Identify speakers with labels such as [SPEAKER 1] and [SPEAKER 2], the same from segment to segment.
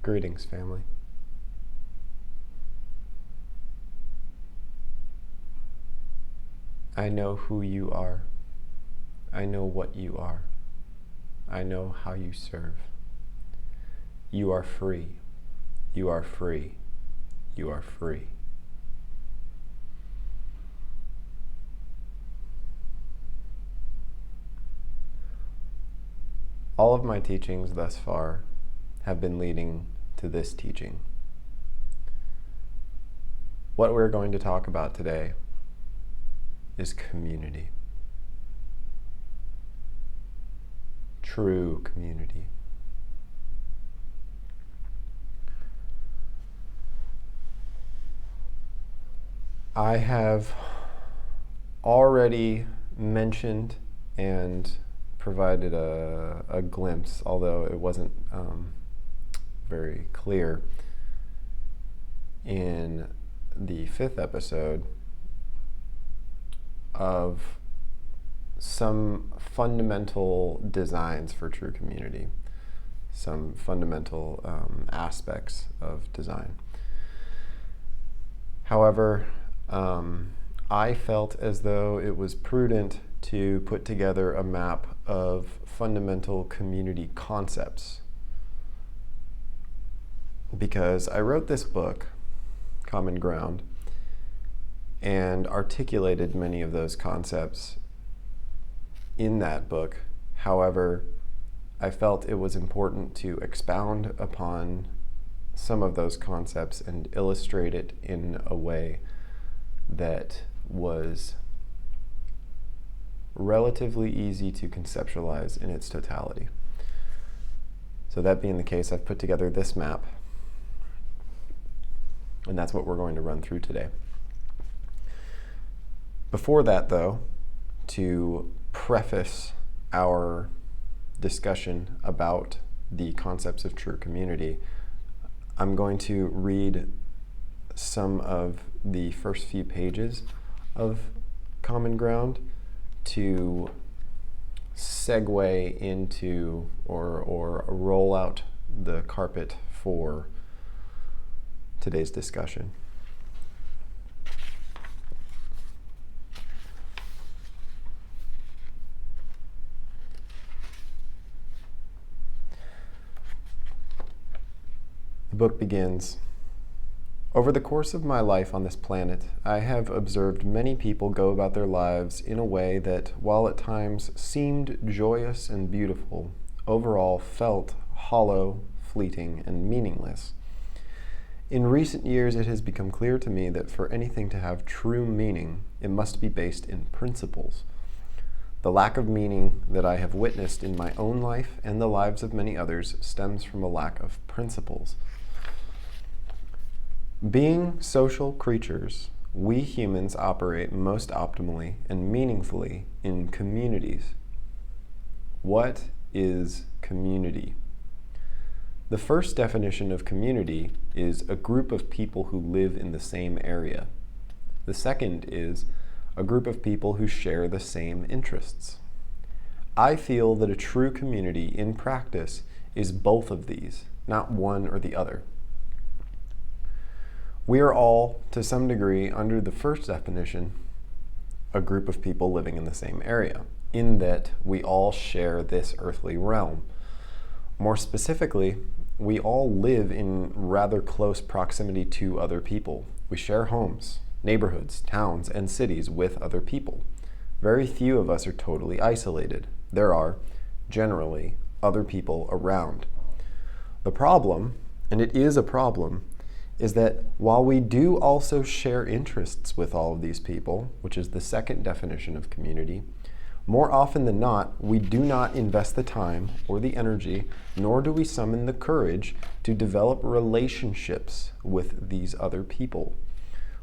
[SPEAKER 1] Greetings, family. I know who you are. I know what you are. I know how you serve. You are free. You are free. You are free. All of my teachings thus far have been leading to this teaching. What we're going to talk about today is community. True community. I have already mentioned and provided a glimpse, although it wasn't very clear, in the 5th episode of some fundamental designs for true community, some fundamental aspects of design. However, I felt as though it was prudent to put together a map of fundamental community concepts, because I wrote this book, Common Ground, and articulated many of those concepts in that book. However, I felt it was important to expound upon some of those concepts and illustrate it in a way that was relatively easy to conceptualize in its totality. So that being the case, I've put together this map, and that's what we're going to run through today. Before that, though, to preface our discussion about the concepts of true community, I'm going to read some of the first few pages of Common Ground to segue into or roll out the carpet for today's discussion. The book begins, "Over the course of my life on this planet, I have observed many people go about their lives in a way that, while at times seemed joyous and beautiful, overall felt hollow, fleeting, and meaningless. In recent years, it has become clear to me that for anything to have true meaning, it must be based in principles. The lack of meaning that I have witnessed in my own life and the lives of many others stems from a lack of principles. Being social creatures, we humans operate most optimally and meaningfully in communities. What is community? The first definition of community is a group of people who live in the same area. The second is a group of people who share the same interests. I feel that a true community in practice is both of these, not one or the other. We are all, to some degree, under the first definition, a group of people living in the same area, in that we all share this earthly realm. More specifically, we all live in rather close proximity to other people. We share homes, neighborhoods, towns, and cities with other people. Very few of us are totally isolated. There are, generally, other people around. The problem, and it is a problem, is that while we do also share interests with all of these people, which is the second definition of community, more often than not, we do not invest the time or the energy, nor do we summon the courage to develop relationships with these other people.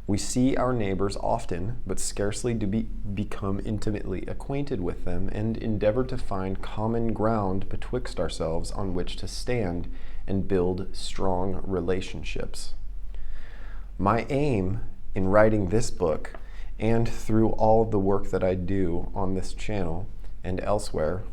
[SPEAKER 1] We see our neighbors often, but scarcely do become intimately acquainted with them and endeavor to find common ground betwixt ourselves on which to stand and build strong relationships. My aim in writing this book, and through all of the work that I do on this channel and elsewhere,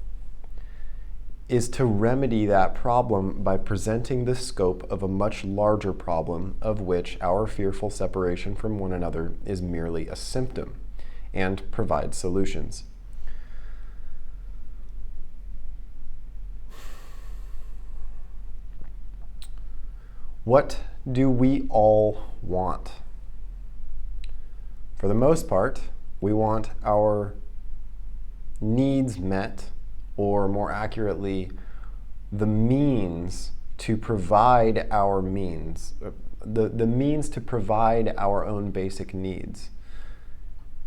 [SPEAKER 1] is to remedy that problem by presenting the scope of a much larger problem of which our fearful separation from one another is merely a symptom, and provide solutions. What do we all want? For the most part, we want our needs met, or more accurately, the means to provide our means, the means to provide our own basic needs,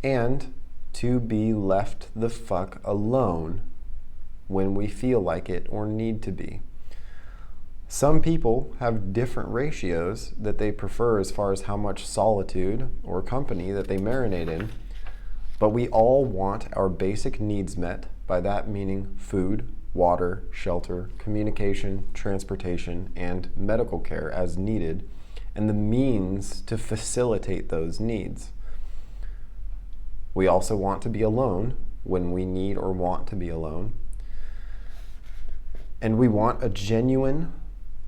[SPEAKER 1] and to be left the fuck alone when we feel like it or need to be. Some people have different ratios that they prefer as far as how much solitude or company that they marinate in, but we all want our basic needs met, by that meaning food, water, shelter, communication, transportation, and medical care as needed, and the means to facilitate those needs. We also want to be alone when we need or want to be alone. And we want a genuine,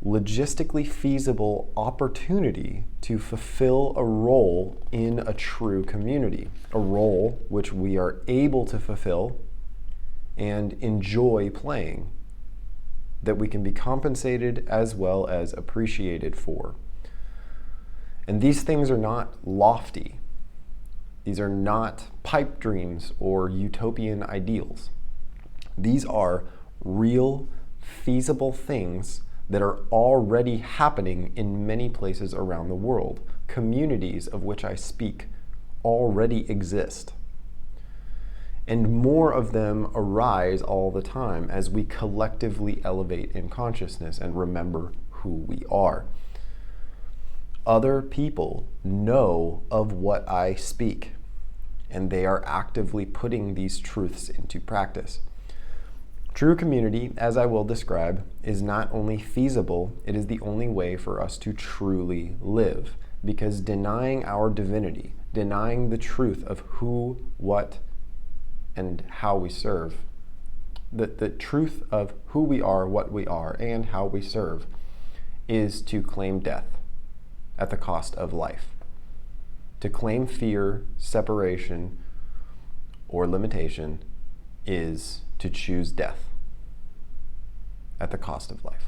[SPEAKER 1] logistically feasible opportunity to fulfill a role in a true community, a role which we are able to fulfill and enjoy playing, that we can be compensated as well as appreciated for. And these things are not lofty. These are not pipe dreams or utopian ideals. These are real, feasible things that are already happening in many places around the world. Communities of which I speak already exist. And more of them arise all the time as we collectively elevate in consciousness and remember who we are. Other people know of what I speak, and they are actively putting these truths into practice. True community, as I will describe, is not only feasible, it is the only way for us to truly live. Because denying our divinity, denying the truth of who, what, and how we serve, the truth of who we are, what we are, and how we serve, is to claim death at the cost of life. To claim fear, separation, or limitation is to choose death at the cost of life.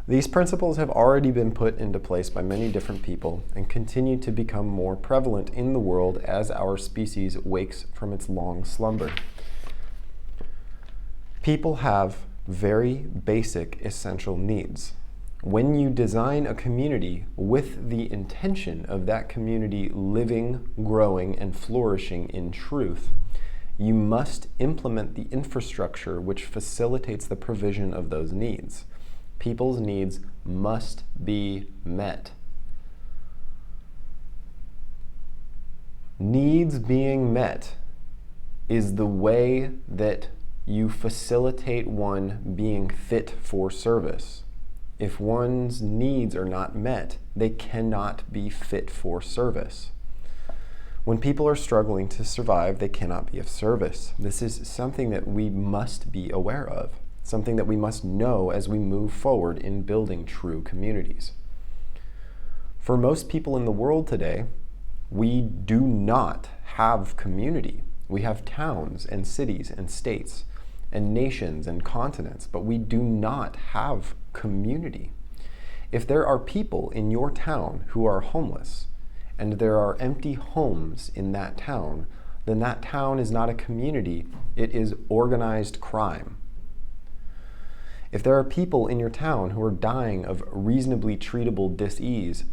[SPEAKER 1] These principles have already been put into place by many different people and continue to become more prevalent in the world as our species wakes from its long slumber. People have very basic essential needs. When you design a community with the intention of that community living, growing, and flourishing in truth, you must implement the infrastructure which facilitates the provision of those needs. People's needs must be met. Needs being met is the way that you facilitate one being fit for service. If one's needs are not met, they cannot be fit for service. When people are struggling to survive, they cannot be of service. This is something that we must be aware of, something that we must know as we move forward in building true communities. For most people in the world today, we do not have community. We have towns and cities and states and nations and continents, but we do not have community. If there are people in your town who are homeless, and there are empty homes in that town, then that town is not a community, it is organized crime. If there are people in your town who are dying of reasonably treatable dis-ease,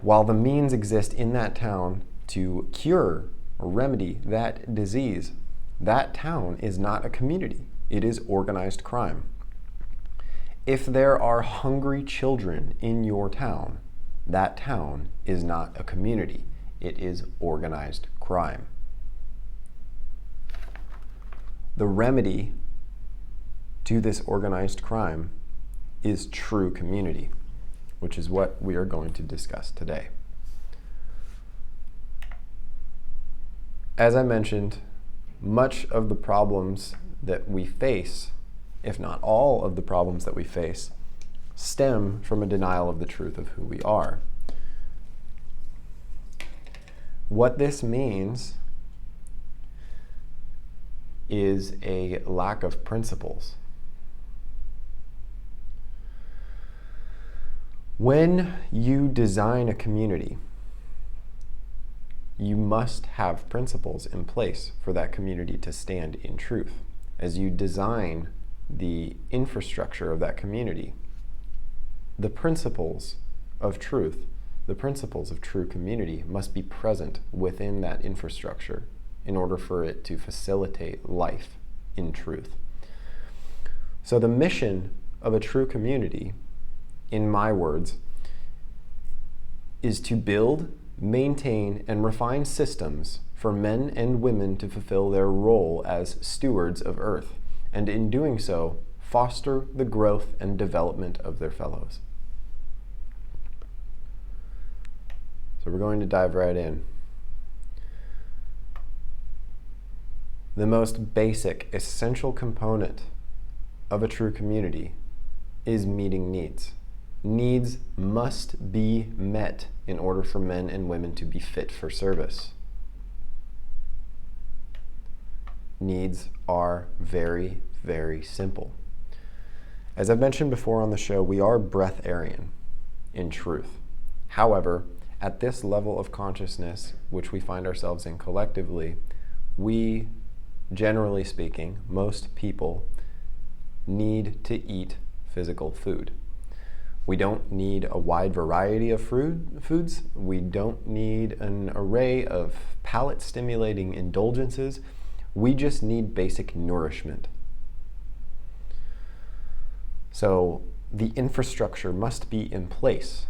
[SPEAKER 1] while the means exist in that town to cure or remedy that disease, that town is not a community, it is organized crime. If there are hungry children in your town, that town is not a community. It is organized crime. The remedy to this organized crime is true community, which is what we are going to discuss today. As I mentioned, much of the problems that we face, if not all of the problems that we face, stem from a denial of the truth of who we are. What this means is a lack of principles. When you design a community, you must have principles in place for that community to stand in truth. As you design the infrastructure of that community, the principles of truth, the principles of true community must be present within that infrastructure in order for it to facilitate life in truth. So the mission of a true community, in my words, is to build, maintain, and refine systems for men and women to fulfill their role as stewards of Earth, and in doing so, foster the growth and development of their fellows. So we're going to dive right in. The most basic, essential component of a true community is meeting needs. Needs must be met in order for men and women to be fit for service. Needs are very, very simple. As I've mentioned before on the show, we are breatharian in truth. However, at this level of consciousness, which we find ourselves in collectively, we, generally speaking, most people need to eat physical food. We don't need a wide variety of foods. We don't need an array of palate-stimulating indulgences. We just need basic nourishment. So the infrastructure must be in place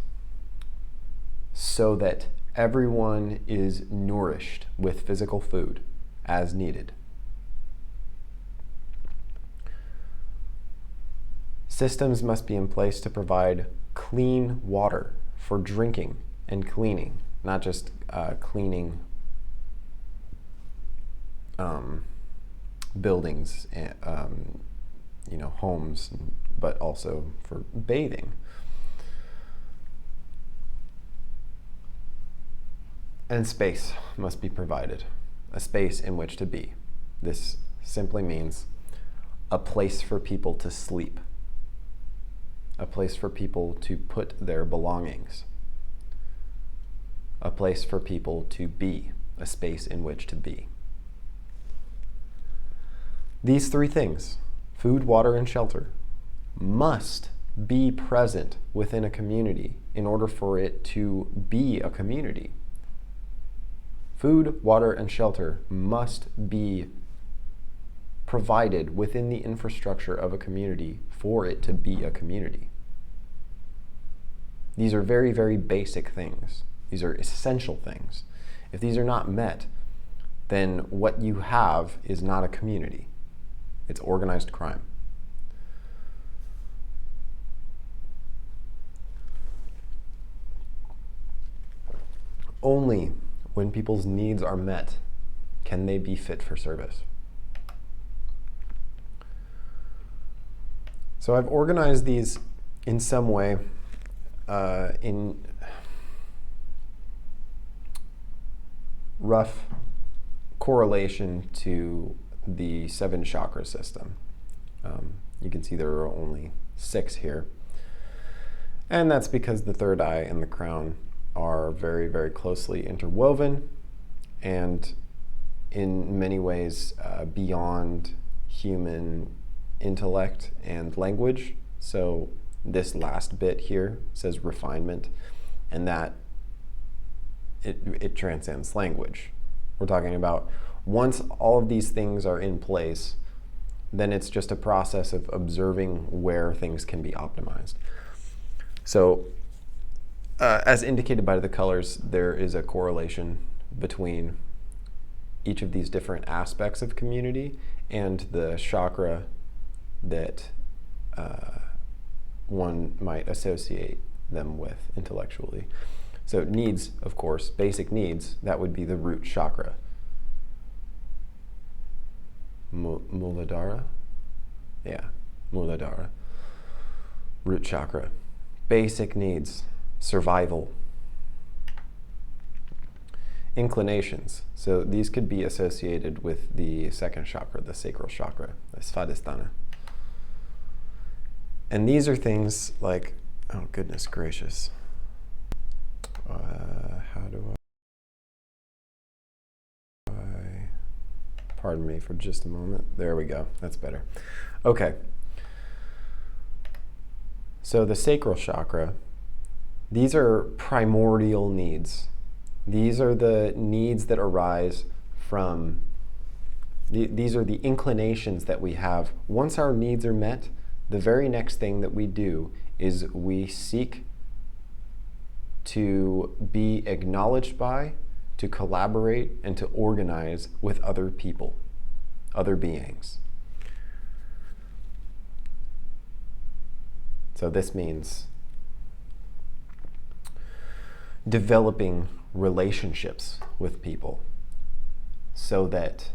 [SPEAKER 1] so that everyone is nourished with physical food as needed. Systems must be in place to provide clean water for drinking and cleaning, not just cleaning buildings, homes, but also for bathing. And space must be provided, a space in which to be. This simply means a place for people to sleep, a place for people to put their belongings, a place for people to be, a space in which to be. These three things, food, water, and shelter, must be present within a community in order for it to be a community. Food, water, and shelter must be provided within the infrastructure of a community for it to be a community. These are very, very basic things. These are essential things. If these are not met, then what you have is not a community. It's organized crime. Only when people's needs are met can they be fit for service. So I've organized these in some way in rough correlation to the 7 chakra system. You can see there are only 6 here. And that's because the third eye and the crown are very, very closely interwoven and in many ways beyond human intellect and language. So this last bit here says refinement, and that it transcends language. We're talking about once all of these things are in place, then it's just a process of observing where things can be optimized. So as indicated by the colors, there is a correlation between each of these different aspects of community and the chakra that one might associate them with intellectually. So needs, of course, basic needs, that would be the root chakra. Muladhara? Yeah, Muladhara. Root chakra. Basic needs. Survival. Inclinations. So these could be associated with the second chakra, the sacral chakra, the Svadhisthana. And these are things like, oh goodness gracious. How do I, pardon me for just a moment. There we go, that's better. Okay. So the sacral chakra, these are primordial needs. These are the needs that arise from, these are the inclinations that we have. Once our needs are met, the very next thing that we do is we seek to be acknowledged by, to collaborate, and to organize with other people, other beings. So this means developing relationships with people so that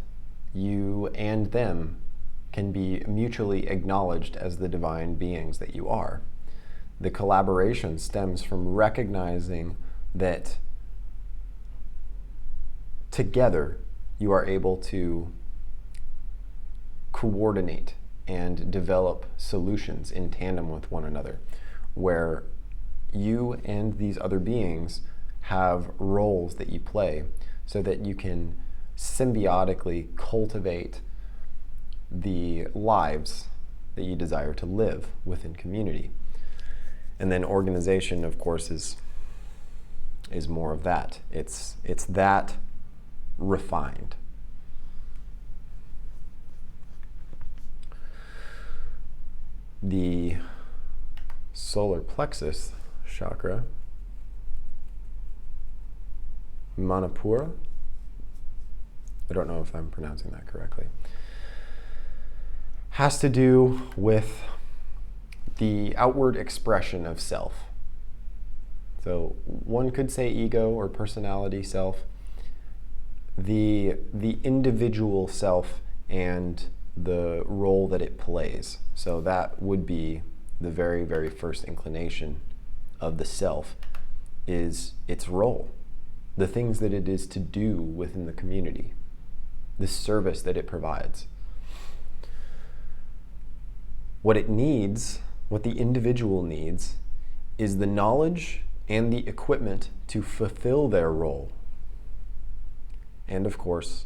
[SPEAKER 1] you and them can be mutually acknowledged as the divine beings that you are. The collaboration stems from recognizing that together you are able to coordinate and develop solutions in tandem with one another, where you and these other beings have roles that you play so that you can symbiotically cultivate the lives that you desire to live within community. And then organization, of course, is more of that. It's that refined. The solar plexus chakra, Manipura, I don't know if I'm pronouncing that correctly, has to do with the outward expression of self. So one could say ego or personality self, the individual self and the role that it plays. So that would be the very, very first inclination of the self, is its role, the things that it is to do within the community, the service that it provides. What it needs, what the individual needs, is the knowledge and the equipment to fulfill their role. And of course,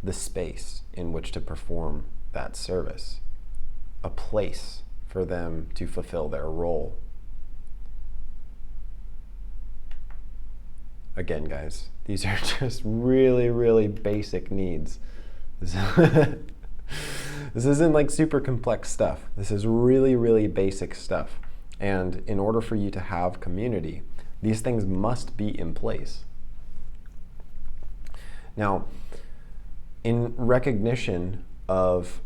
[SPEAKER 1] the space in which to perform that service, a place for them to fulfill their role. Again, guys, these are just really, really basic needs. This isn't like super complex stuff. This is really, really basic stuff. And in order for you to have community, these things must be in place. Now, in recognition of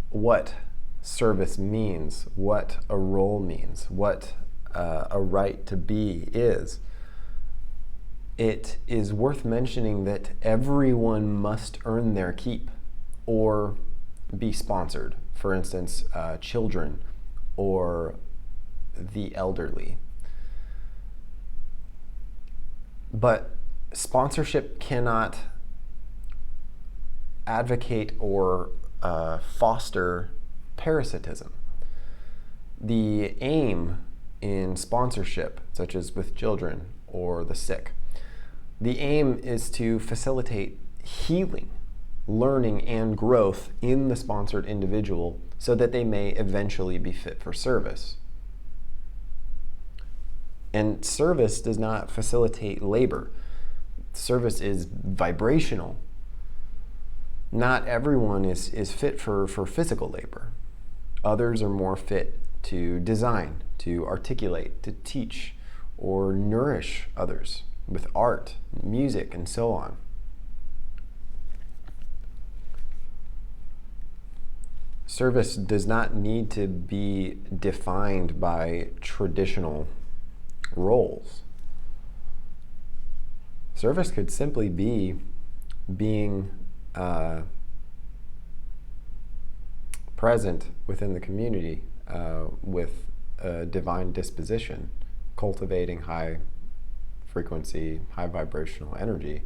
[SPEAKER 1] what service means, what a role means, what a right to be is, it is worth mentioning that everyone must earn their keep or be sponsored. For instance, children or the elderly. But sponsorship cannot advocate or foster parasitism. The aim in sponsorship, such as with children or the sick, the aim is to facilitate healing, learning, and growth in the sponsored individual so that they may eventually be fit for service. And service does not facilitate labor. Service is vibrational. Not everyone is fit for physical labor. Others are more fit to design, to articulate, to teach, or nourish others with art, music, and so on. Service does not need to be defined by traditional roles. Service could simply be being present within the community with a divine disposition, cultivating high frequency, high vibrational energy,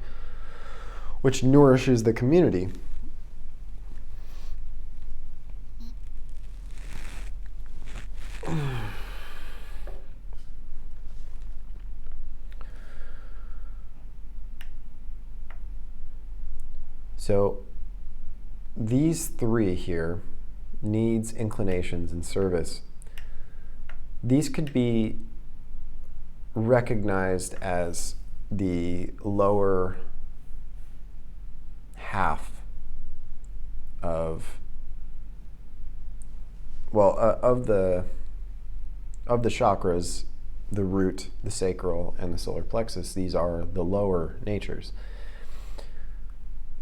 [SPEAKER 1] which nourishes the community. So these three here, needs, inclinations, and service, these could be recognized as the lower half of, of the chakras, the root, the sacral, and the solar plexus. These are the lower natures.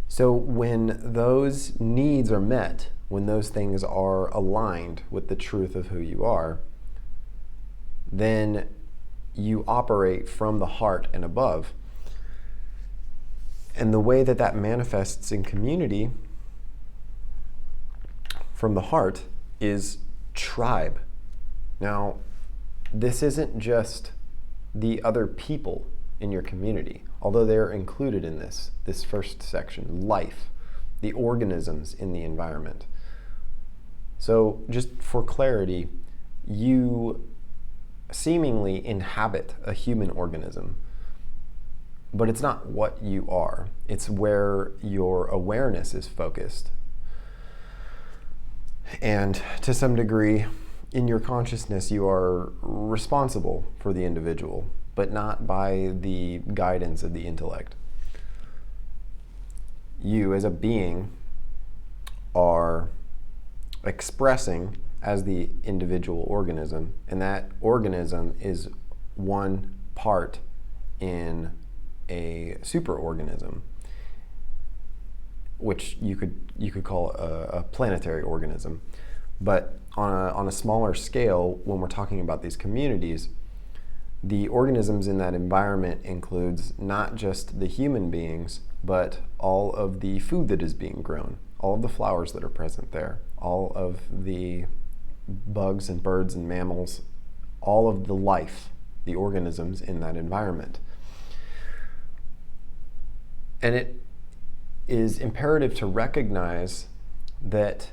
[SPEAKER 1] So when those needs are met, when those things are aligned with the truth of who you are, then you operate from the heart and above. And the way that that manifests in community from the heart is tribe. Now, this isn't just the other people in your community, although they're included in this first section, life, the organisms in the environment. So just for clarity, you seemingly inhabit a human organism, but it's not what you are. It's where your awareness is focused. And to some degree, in your consciousness, you are responsible for the individual, but not by the guidance of the intellect. You as a being are expressing as the individual organism, and that organism is one part in a superorganism, which you could call a planetary organism. But on a smaller scale, when we're talking about these communities, the organisms in that environment includes not just the human beings, but all of the food that is being grown, all of the flowers that are present there, all of the bugs and birds and mammals, all of the life, the organisms in that environment. And it is imperative to recognize that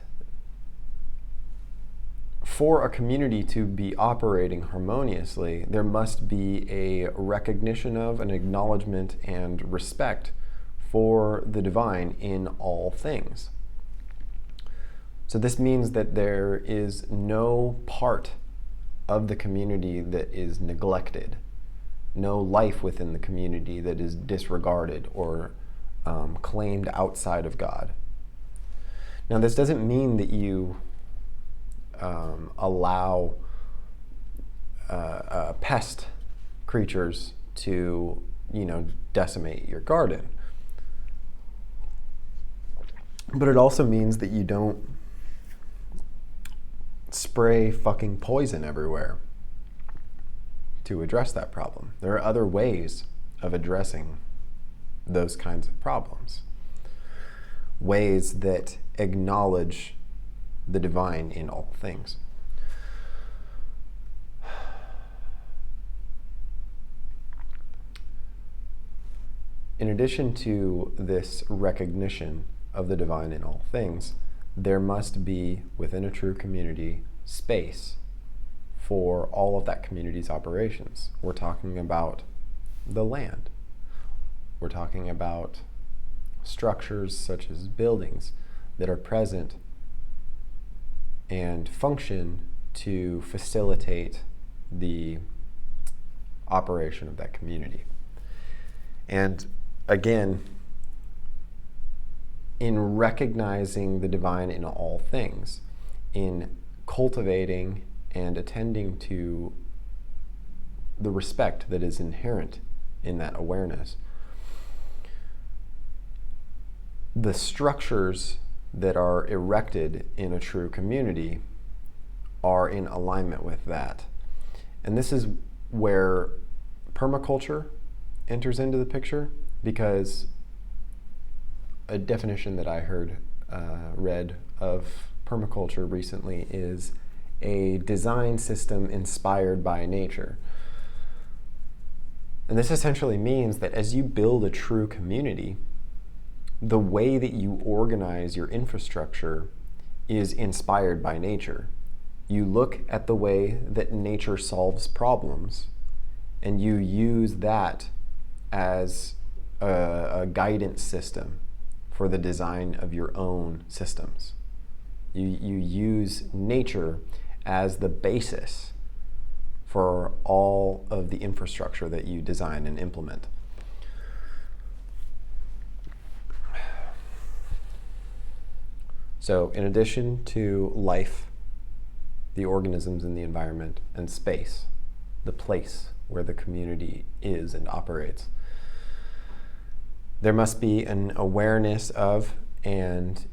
[SPEAKER 1] for a community to be operating harmoniously, there must be a recognition of, an acknowledgement, and respect for the divine in all things. So this means that there is no part of the community that is neglected, no life within the community that is disregarded or claimed outside of God. Now, this doesn't mean that you allow pest creatures to, decimate your garden. But it also means that you don't spray fucking poison everywhere to address that problem. There are other ways of addressing those kinds of problems. Ways that acknowledge the divine in all things. In addition to this recognition of the divine in all things, there must be, within a true community, space for all of that community's operations. We're talking about the land. We're talking about structures such as buildings that are present and function to facilitate the operation of that community. And again, in recognizing the divine in all things, in cultivating and attending to the respect that is inherent in that awareness, the structures that are erected in a true community are in alignment with that. And this is where permaculture enters into the picture, because a definition that I heard read of permaculture recently is a design system inspired by nature. And this essentially means that as you build a true community, the way that you organize your infrastructure is inspired by nature. You look at the way that nature solves problems, and you use that as a guidance system for the design of your own systems. You use nature as the basis for all of the infrastructure that you design and implement. So in addition to life, the organisms in the environment, and space, the place where the community is and operates, there must be an awareness of and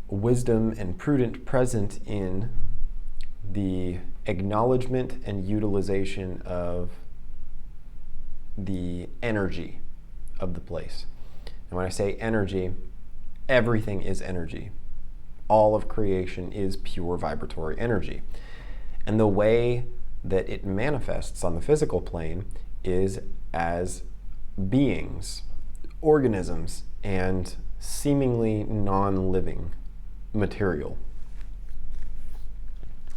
[SPEAKER 1] wisdom and prudent present in the acknowledgement and utilization of the energy of the place. And when I say energy, everything is energy. All of creation is pure vibratory energy. And the way that it manifests on the physical plane is as beings, organisms, and seemingly non-living material,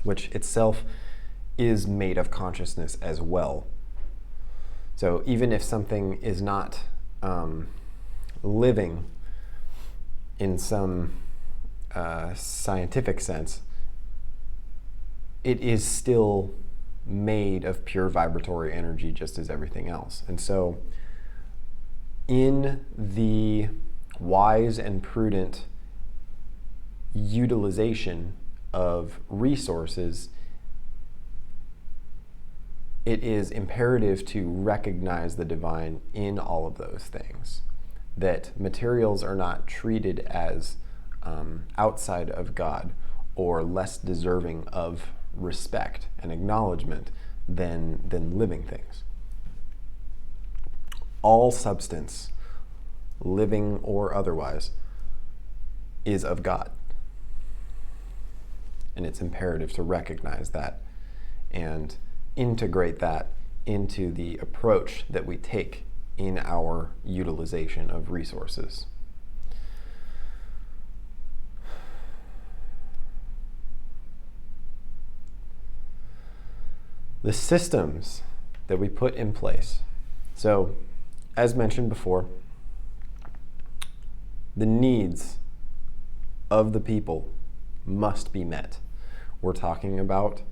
[SPEAKER 1] which itself is made of consciousness as well. So even if something is not living in some scientific sense, it is still made of pure vibratory energy just as everything else. And so in the wise and prudent utilization of resources, it is imperative to recognize the divine in all of those things. That materials are not treated as outside of God or less deserving of respect and acknowledgement than living things. All substance, living or otherwise, is of God. And it's imperative to recognize that and integrate that into the approach that we take in our utilization of resources. The systems that we put in place. So, as mentioned before, the needs of the people must be met. We're talking about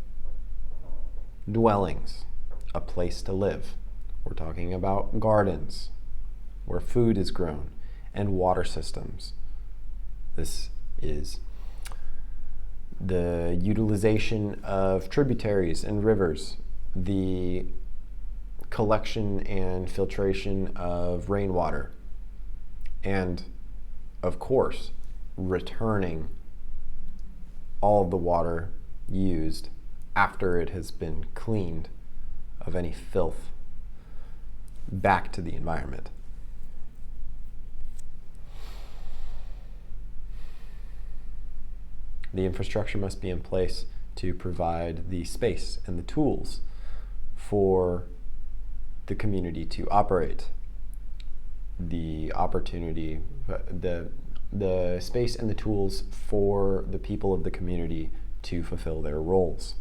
[SPEAKER 1] dwellings, a place to live. We're talking about gardens, where food is grown, and water systems. This is the utilization of tributaries and rivers, the collection and filtration of rainwater, and of course, returning all of the water used after it has been cleaned of any filth back to the environment. The infrastructure must be in place to provide the space and the tools for the community to operate. The opportunity, the space and the tools for the people of the community to fulfill their roles.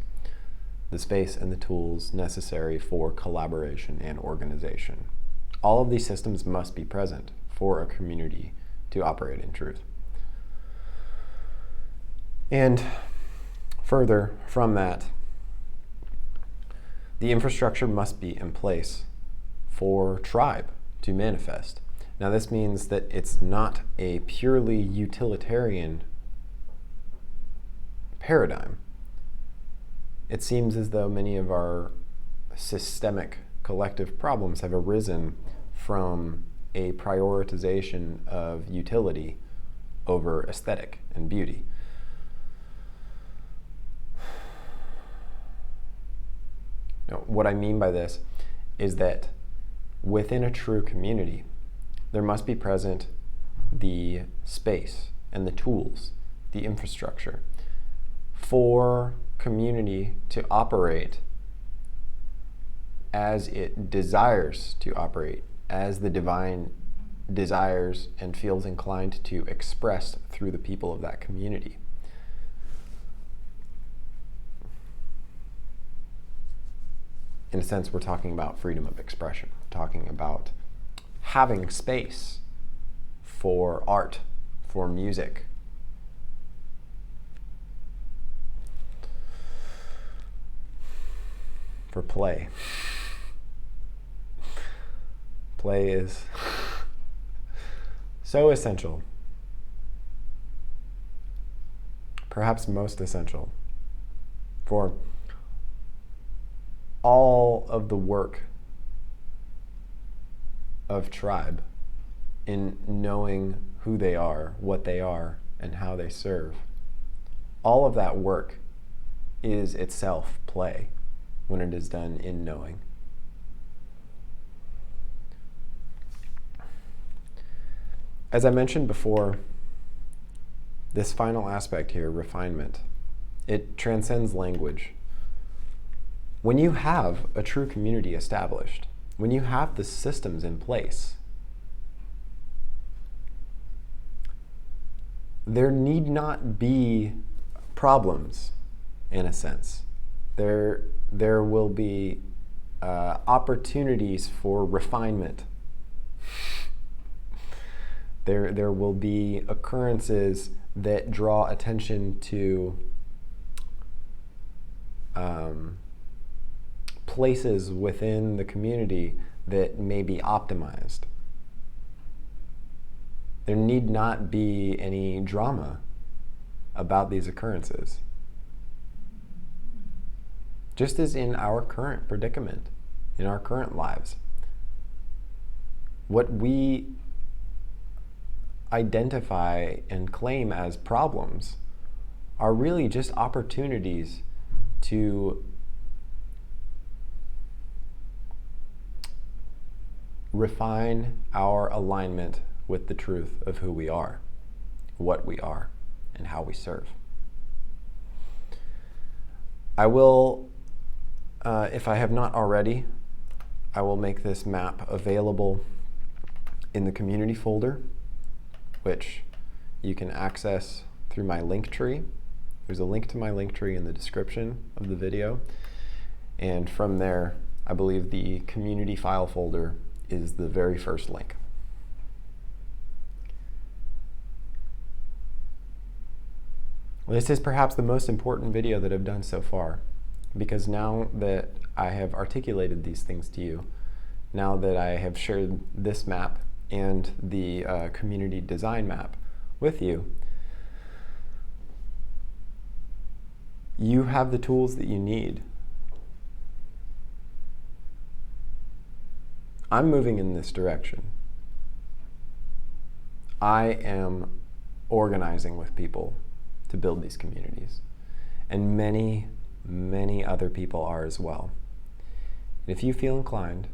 [SPEAKER 1] The space and the tools necessary for collaboration and organization. All of these systems must be present for a community to operate in truth. And further from that, the infrastructure must be in place for tribe to manifest. Now this means that it's not a purely utilitarian paradigm. It seems as though many of our systemic collective problems have arisen from a prioritization of utility over aesthetic and beauty. Now, what I mean by this is that within a true community, there must be present the space and the tools, the infrastructure for community to operate as it desires to operate, as the divine desires and feels inclined to express through the people of that community. In a sense, we're talking about freedom of expression, talking about having space for art, for music. For play. Play is so essential, perhaps most essential, for all of the work of tribe in knowing who they are, what they are, and how they serve. All of that work is itself play when it is done in knowing. As I mentioned before, this final aspect here, refinement, it transcends language. When you have a true community established, when you have the systems in place, there need not be problems, in a sense. There will be opportunities for refinement. There will be occurrences that draw attention to places within the community that may be optimized. There need not be any drama about these occurrences. Just as in our current predicament, in our current lives, what we identify and claim as problems are really just opportunities to refine our alignment with the truth of who we are, what we are, and how we serve. I will, if I have not already, I will make this map available in the community folder, which you can access through my LinkTree. There's a link to my LinkTree in the description of the video. And from there, I believe the community file folder is the very first link. This is perhaps the most important video that I've done so far, because now that I have articulated these things to you, now that I have shared this map and the community design map with you, you have the tools that you need. I'm moving in this direction. I am organizing with people to build these communities. And many, many other people are as well. And if you feel inclined,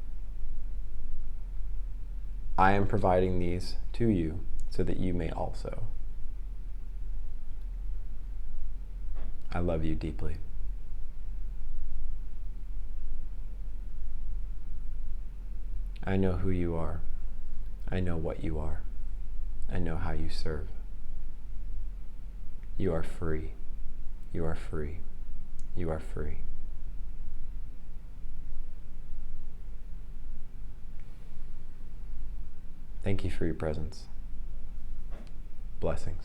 [SPEAKER 1] I am providing these to you so that you may also. I love you deeply. I know who you are. I know what you are. I know how you serve. You are free. You are free. You are free. Thank you for your presence. Blessings.